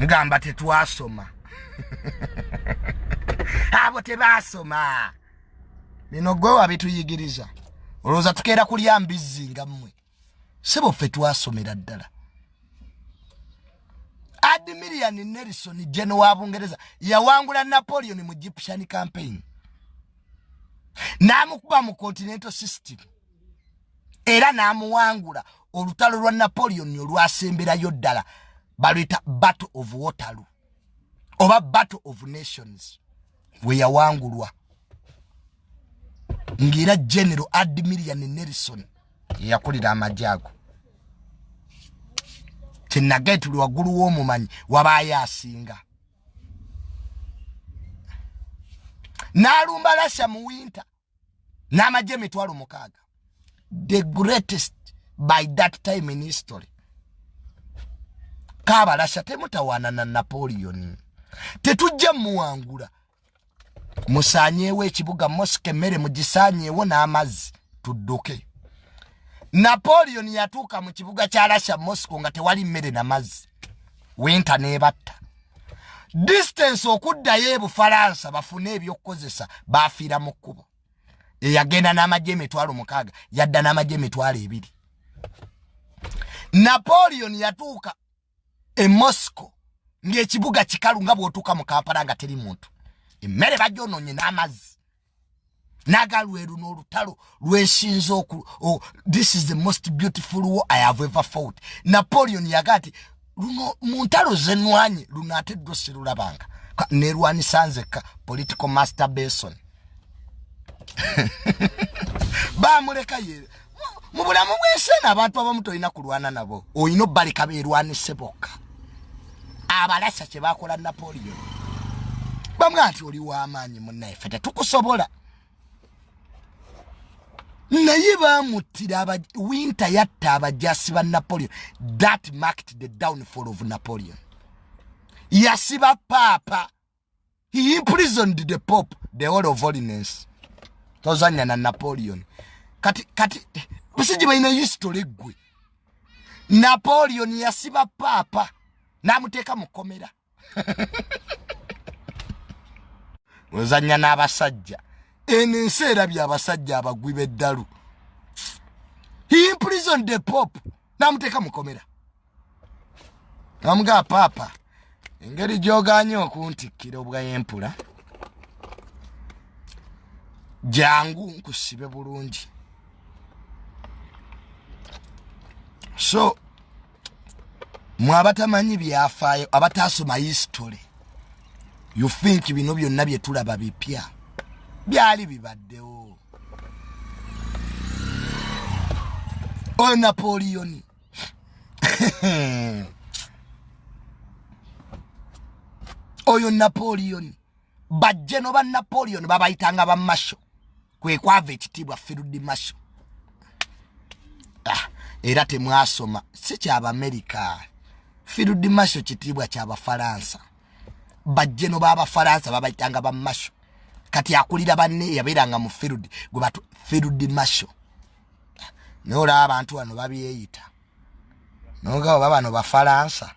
Ngamba tetwasoma. Abo tebasoma. Bino gwe wabituyigiriza. Olowooza tukeera kulya mbizzi nga mmwe. Sebo ffe twasomera ddala. Admirian Nelson General wa Bungereza yawangula Napoleon mu Egyptian campaign. Namukuba mu continental system. Era namuwangula olutalo lwa Napoleon olwasemberayo ddala. Baluyita Battle of Waterloo oba Battle of Nations we yawangulwa ngira General Admirian Nelson yakulira amajago kinagetu lwagulu w'omumanyi wabaye asinga nalumba Russia mu winter n'amagye emitwalo 6 the greatest by that time in history. Kaba Russia temutawana na Napoleon. Tetujja muwangula. Musanyewe ekibuga Moscow mere mugisanyewo n'amazzi tudduke. Napoleon yatuuka mu kibuga kya Russia Moscow nga tewali mmere n'amazzi. Winter n'ebatta. Distance okuddayo e Bufalansa bafune ebyokukozesa bafiira mu kkubo. Eyagenda n'amagye emitwalo 6 yadda n'amagye emitwalo 2. Napoleon yatuuka e Moscow ng'ekibuga kikalu nga bw'otuuka mu Kampala nga teri muntu. Emmere bagyononye n'amazzi. Nagalweru n'olutalo lwesinze this is the most beautiful war I have ever fought. Napoleon yagati luno mu ntalo zenwanye luno ate ddwo sirulabanga. Nerwanisa nzekka political masturbation. Bamuleka ye. Mu bulamu bw'ensi abantu abamu tolina kulwana nabo. Oyina obbaleka beerwanise bokka. Abalasa kye bakola Napoleon. Bamwati oli w'amaanyi munnaye ffe tetukusobola. Naye bamuttira winter yatta abajasi ba Napoleon. That marked the downfall of Napoleon. Yasiba papa. He imprisoned the Pope, the Hall of Holiness. Tozanya na Napoleon. Kati busiji baina history gwe. Napoleon yasiba papa. Namuteka mukomera. Wezanya n'abasajja. Enensi erabye abasajja abagwi b'eddalu. He imprisoned the Pope. Namuteka mukomera. Namuga papa. Engeri gy'ogaanye okuntikkira obwa yempula. Jangu nkusibe bulungi. So mwabatamanyi byafaayo abatasoma history. You think bino byonna bye tulaba bipya. Byali bibaddewo. O Napoleon. Oyo Napoleon. Bajjeno ba Napoleon babayitanga ba masho. Kwe kwava ekitiibwa Field Marshal. Era temwasoma si ky'Abamerika. Field Marshal kitiibwa ky'Abafalansa. Bajjeno b'Abafalansa babayitanga ba masho. Kati akulira banne yabeeranga mu field gwe batu Field Marshal. Nola abantu wano babyeyita. Noga baba bano Bafalansa.